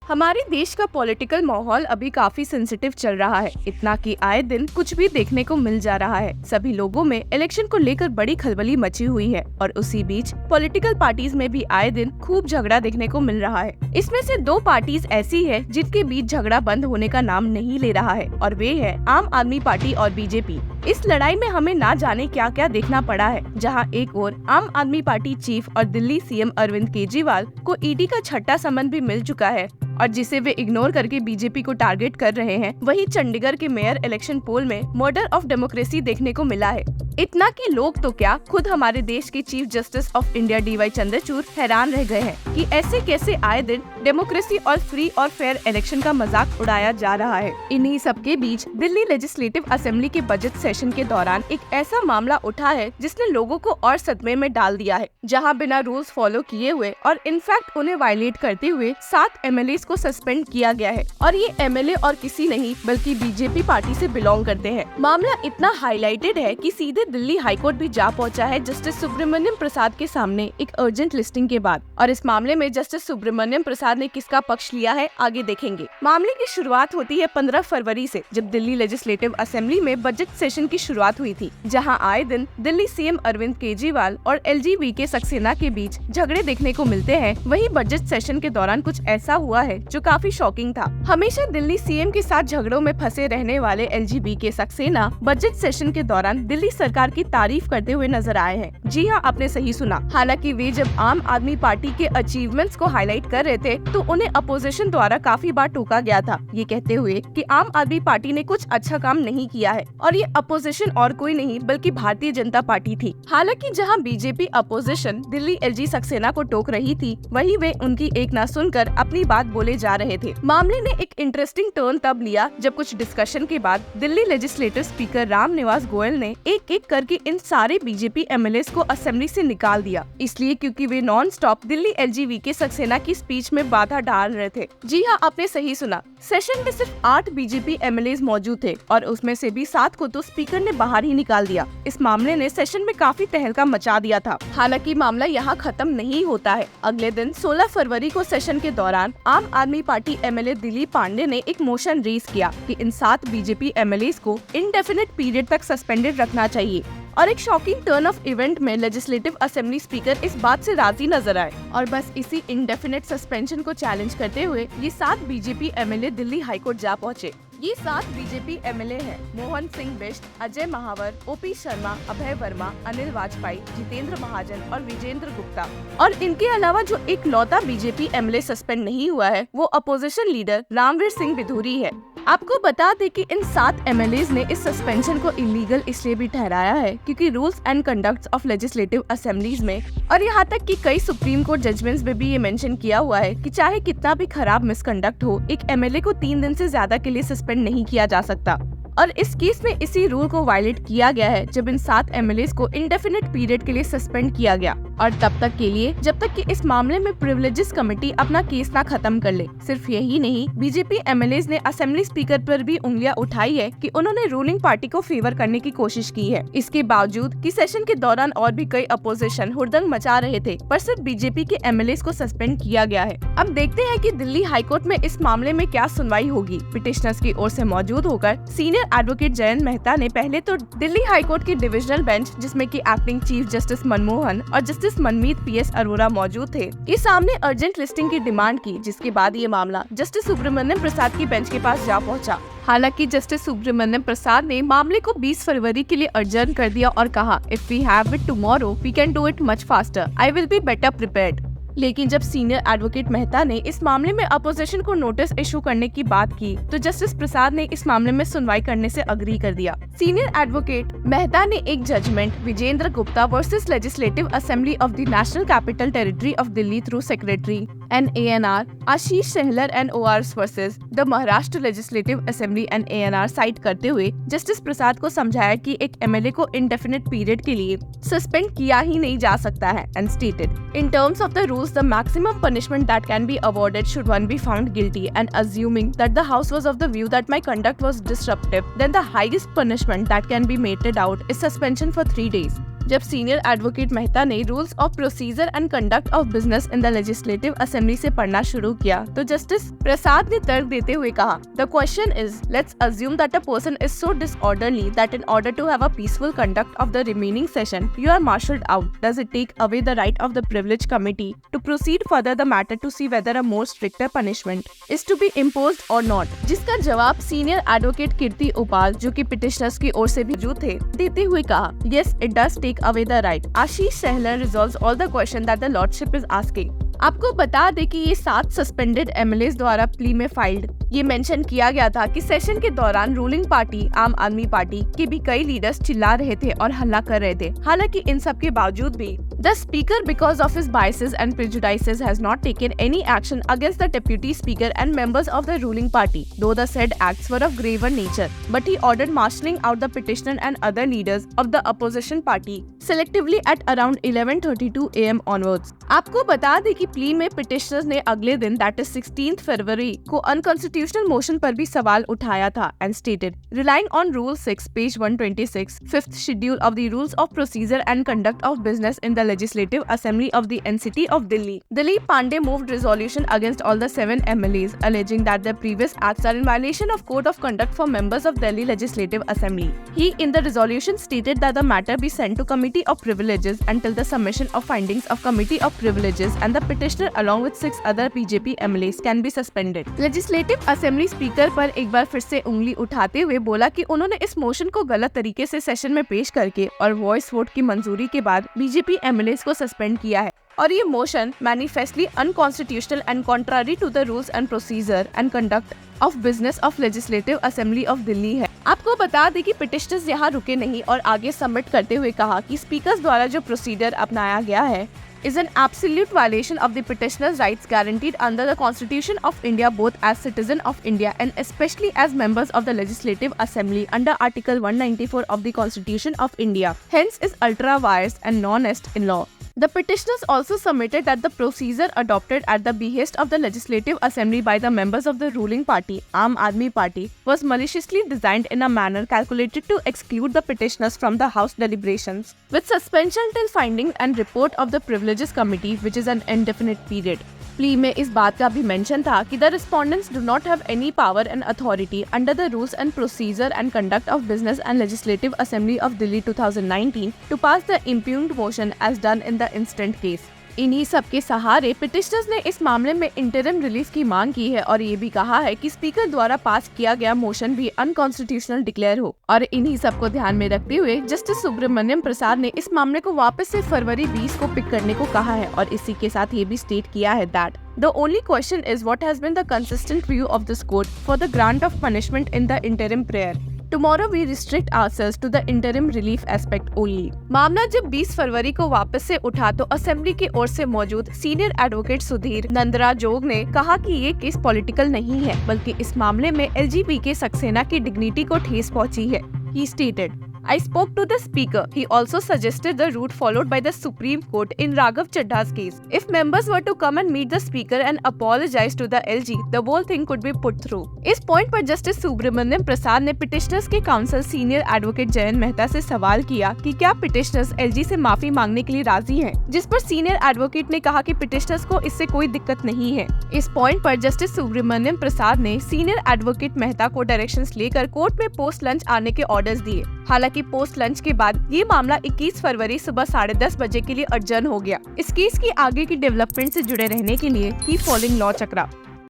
हमारे देश का पॉलिटिकल माहौल अभी काफी सेंसिटिव चल रहा है। इतना कि आए दिन कुछ भी देखने को मिल जा रहा है। सभी लोगों में इलेक्शन को लेकर बड़ी खलबली मची हुई है और उसी बीच पॉलिटिकल पार्टीज में भी आए दिन खूब झगड़ा देखने को मिल रहा है। इसमें से दो पार्टीज ऐसी है जिनके बीच झगड़ा बंद होने का नाम नहीं ले रहा है और वे है आम आदमी पार्टी और बीजेपी। इस लड़ाई में हमें ना जाने क्या क्या देखना पड़ा है, जहां एक ओर आम आदमी पार्टी चीफ और दिल्ली सीएम अरविंद केजरीवाल को ईडी का छठा समन भी मिल चुका है और जिसे वे इग्नोर करके बीजेपी को टारगेट कर रहे हैं। वहीं चंडीगढ़ के मेयर इलेक्शन पोल में मर्डर ऑफ डेमोक्रेसी देखने को मिला है। इतना कि लोग तो क्या, खुद हमारे देश के chief justice of India DY Chandrachud हैरान रह गए हैं कि ऐसे कैसे आए दिन डेमोक्रेसी और फ्री और फेयर इलेक्शन का मजाक उड़ाया जा रहा है। इन्हीं सब के बीच दिल्ली लेजिस्लेटिव असेंबली के बजट सेशन के दौरान एक ऐसा मामला उठा है जिसने लोगों को और सदमे में डाल दिया है, जहां बिना रूल्स फॉलो किए हुए और इनफैक्ट उन्हें वायलेट करते हुए 7 एमएलए को सस्पेंड किया गया है और ये एमएलए और किसी नहीं बल्कि बीजेपी पार्टी से बिलोंग करते हैं। मामला इतना हाईलाइटेड है कि सीधे दिल्ली हाईकोर्ट भी जा पहुंचा है जस्टिस सुब्रमण्यम प्रसाद के सामने एक अर्जेंट लिस्टिंग के बाद। और इस मामले में जस्टिस सुब्रमण्यम प्रसाद ने किसका पक्ष लिया है, आगे देखेंगे। मामले की शुरुआत होती है 15 फरवरी से, जब दिल्ली लेजिस्लेटिव असेंबली में बजट सेशन की शुरुआत हुई थी, जहां आए दिन दिल्ली सीएम अरविंद केजरीवाल और एलजीबीके सक्सेना के बीच झगड़े देखने को मिलते हैं। वहीं बजट सेशन के दौरान कुछ ऐसा हुआ है जो काफी शॉकिंग था। हमेशा दिल्ली सीएम के साथ झगड़ों में फंसे रहने वाले एलजीबीके सक्सेना बजट सेशन के दौरान दिल्ली सरकार की तारीफ करते हुए नजर आए हैं। जी हाँ, आपने सही सुना। हालांकि वे जब आम आदमी पार्टी के अचीवमेंट्स को हाईलाइट कर रहे थे तो उन्हें अपोजिशन द्वारा काफी बार टोका गया था, ये कहते हुए कि आम आदमी पार्टी ने कुछ अच्छा काम नहीं किया है और ये अपोजिशन और कोई नहीं बल्कि भारतीय जनता पार्टी थी। हालांकि जहां BJP opposition Delhi LG Saxena को टोक रही थी, वहीं वे उनकी एक ना सुनकर अपनी बात बोले जा रहे थे। मामले ने एक इंटरेस्टिंग टर्न तब लिया जब कुछ डिस्कशन के बाद दिल्ली लेजिस्लेटिव स्पीकर राम निवास गोयल ने एक एक करके इन सारे बीजेपी एमएलए को असेंबली से निकाल दिया, इसलिए क्योंकि वे नॉन स्टॉप दिल्ली एलजीबीके सक्सेना की स्पीच में बाधा डाल रहे थे। जी हाँ, आपने सही सुना। सेशन में सिर्फ 8 बीजेपी एमएलए मौजूद थे और उसमें से भी 7 को तो स्पीकर ने बाहर ही निकाल दिया। इस मामले ने सेशन में काफी तहलका मचा दिया था। हालांकि मामला यहाँ खत्म नहीं होता है। अगले दिन 16 फरवरी को सेशन के दौरान आम आदमी पार्टी एमएलए दिलीप पांडे ने एक मोशन रेज किया कि इन 7 बीजेपी एमएलए को इंडेफिनिट पीरियड तक सस्पेंडेड रखना चाहिए। और एक शॉकिंग टर्न ऑफ इवेंट में लेजिस्लेटिव असेंबली स्पीकर इस बात से राजी नजर आए और बस इसी इंडेफिनिट सस्पेंशन को चैलेंज करते हुए ये 7 बीजेपी एमएलए दिल्ली हाईकोर्ट जा पहुंचे। ये 7 बीजेपी एमएलए हैं मोहन सिंह बिष्ट, अजय महावर, ओपी शर्मा, अभय वर्मा, अनिल वाजपेयी, जितेंद्र महाजन और विजेंद्र गुप्ता। और इनके अलावा जो एक लौता बीजेपी एमएलए सस्पेंड नहीं हुआ है वो अपोजिशन लीडर रामवीर सिंह बिधूरी है। आपको बता दें कि इन 7 एमएलए ने इस सस्पेंशन को इलीगल इसलिए भी ठहराया है क्योंकि rules and conducts of legislative assemblies में और यहाँ तक कि कई सुप्रीम कोर्ट जजमेंट्स में भी ये मेंशन किया हुआ है कि चाहे कितना भी खराब मिसकंडक्ट हो, एक एमएलए को 3 दिन से ज्यादा के लिए सस्पेंड नहीं किया जा सकता। और इस केस में इसी रूल को वायलेट किया गया है जब इन 7 एमएलए को इंडेफिनिट पीरियड के लिए सस्पेंड किया गया और तब तक के लिए जब तक कि इस मामले में प्रिविलेजेस कमेटी अपना केस ना खत्म कर ले। सिर्फ यही नहीं, बीजेपी एमएलए ने असेंबली स्पीकर पर भी उंगलियां उठाई है कि उन्होंने रूलिंग पार्टी को फेवर करने की कोशिश की है। इसके बावजूद कि सेशन के दौरान और भी कई अपोजिशन हुड़दंग मचा रहे थे, पर सिर्फ बीजेपी के एमएलए को सस्पेंड किया गया है। अब देखते हैं कि दिल्ली हाईकोर्ट में इस मामले में क्या सुनवाई होगी। पिटिशनर्स की ओर से मौजूद होकर सीनियर एडवोकेट जयंत मेहता ने पहले तो दिल्ली हाईकोर्ट की डिविजनल बेंच, जिसमें कि एक्टिंग चीफ जस्टिस मनमोहन और जस्टिस मनमीत पीएस अरोरा मौजूद थे, के सामने अर्जेंट लिस्टिंग की डिमांड की, जिसके बाद ये मामला जस्टिस सुब्रमण्यम प्रसाद की बेंच के पास जा पहुंचा। हालांकि जस्टिस सुब्रमण्यम प्रसाद ने मामले को 20 फरवरी के लिए अर्जन कर दिया और कहा, if we have it tomorrow we can do it much faster, I will be better prepared. लेकिन जब सीनियर एडवोकेट मेहता ने इस मामले में अपोजिशन को नोटिस इशू करने की बात की तो जस्टिस प्रसाद ने इस मामले में सुनवाई करने से अग्री कर दिया। सीनियर एडवोकेट मेहता ने एक judgment Vijender Gupta versus legislative assembly of the national capital territory of Delhi through secretary NANR Ashish Sehlar and ORs versus the Maharashtra legislative assembly NANR cite करते हुए जस्टिस प्रसाद को समझाया कि एक एमएलए को इंडेफिनिट पीरियड के लिए सस्पेंड किया ही नहीं जा सकता है and stated in terms of the rules the maximum punishment that can be awarded should one be found guilty and assuming that the house was of the view that my conduct was disruptive then the highest punishment that can be meted out is suspension for 3 days. जब senior advocate Mehta ने rules of procedure and conduct of business in the legislative assembly से पढ़ना शुरू किया तो justice प्रसाद ने तर्क देते हुए कहा, the question is, let's assume that a person is so disorderly that in order to have a peaceful conduct of the remaining session you are marshalled out. Does it take away the right of the privilege committee to proceed further the matter to see whether a more stricter punishment is to be imposed or not? जिसका जवाब senior advocate कीर्ति उपाल, जो कि petitioners की ओर से भी मौजूद थे, देते हुए कहा, yes, it does take away the right. Ashish Sehler resolves all the question that the lordship is asking. आपको बता दें कि ये 7 सस्पेंडेड एमएलएस द्वारा प्ली में फाइल्ड ये मेंशन किया गया था कि सेशन के दौरान रूलिंग पार्टी आम आदमी पार्टी के भी कई लीडर्स चिल्ला रहे थे और हल्ला कर रहे थे. हालांकि इन सब के बावजूद भी the speaker because of his biases and prejudices has not taken any action against the deputy speaker and members of the ruling party though the said acts were of graver nature but he ordered marshalling out the petitioner and other leaders of the opposition party selectively at around 11:32 AM onwards. आपको बता दें कि plea में petitioners ने अगले दिन that is 16 फरवरी को unconstitutional motion पर भी सवाल उठाया था and stated, relying on rule 6 page 126 fifth schedule of the rules of procedure and conduct of business in the legislative assembly of the NCT of Delhi. Dilip Pandey moved resolution against all the 7 MLAs alleging that their previous acts are in violation of code of conduct for members of Delhi Legislative Assembly. He in the resolution stated that the matter be sent to Committee of Privileges until the submission of findings of Committee of Privileges and the petitioner along with 6 other BJP MLAs can be suspended. Legislative Assembly Speaker पर एक बार फिर से उंगली उठाते हुए बोला कि उन्होंने इस मोशन को गलत तरीके से सेशन में पेश करके और वॉइस वोट की मंजूरी के बाद बीजेपी MLAs को सस्पेंड किया है और ये motion manifestly unconstitutional and contrary to the rules and procedure and conduct of business of legislative assembly of Delhi है. आपको बता दें कि पिटिशनर्स यहाँ रुके नहीं और आगे सबमिट करते हुए कहा कि स्पीकर्स द्वारा जो प्रोसीजर अपनाया गया है is an absolute violation of the petitioner's rights guaranteed under the Constitution of India both as citizen of India and especially as members of the Legislative Assembly under Article 194 of the Constitution of India. Hence is ultra vires and non-est in law. The petitioners also submitted that the procedure adopted at the behest of the Legislative Assembly by the members of the ruling party, Aam Aadmi Party, was maliciously designed in a manner calculated to exclude the petitioners from the House deliberations, with suspension till finding and report of the Privileges Committee, which is an indefinite period. Plea में इस बात का भी mention था कि the respondents do not have any power and authority under the rules and procedure and conduct of business and legislative assembly of Delhi 2019 to pass the impugned motion as done in the instant case. इन्हीं सब के सहारे petitioners ने इस मामले में interim relief की मांग की है और ये भी कहा है कि स्पीकर द्वारा पास किया गया मोशन भी अनकॉन्स्टिट्यूशनल डिक्लेयर हो. और इन्हीं सब को ध्यान में रखते हुए जस्टिस सुब्रमण्यम प्रसाद ने इस मामले को वापस से फरवरी 20 को पिक करने को कहा है और इसी के साथ ये भी स्टेट किया है that the only question is what has been the consistent view of this court for the grant of punishment in the interim prayer. Tomorrow we restrict ourselves to the interim relief aspect only. मामला जब 20 फरवरी को वापस से उठा तो assembly की ओर से मौजूद सीनियर एडवोकेट सुधीर नंदराजोग ने कहा कि ये केस पॉलिटिकल नहीं है बल्कि इस मामले में LGP सक्सेना की डिग्निटी को ठेस पहुंची है. He stated, I spoke to the speaker. He also suggested the route followed by the Supreme Court in Raghav Chaddha's case. If members were to come and meet the speaker and apologize to the LG, the whole thing could be put through. इस point पर justice Subramaniam प्रसाद ने petitioners के council senior advocate Jayant Mehta से सवाल किया कि क्या petitioners LG से माफी मांगने के लिए राजी हैं, जिस पर सीनियर एडवोकेट ने कहा कि पिटिशनर्स को इससे कोई दिक्कत नहीं है. इस पॉइंट पर जस्टिस सुब्रमण्यम प्रसाद ने सीनियर एडवोकेट मेहता को डायरेक्शंस लेकर कोर्ट में पोस्ट लंच आने के ऑर्डर्स दिए. हालांकि पोस्ट लंच के बाद ये मामला 21 फरवरी सुबह 10:30 बजे के लिए अडजर्न हो गया. इस केस की आगे की डेवलपमेंट से जुड़े रहने के लिए की फॉलोइंग लॉ चक्रा.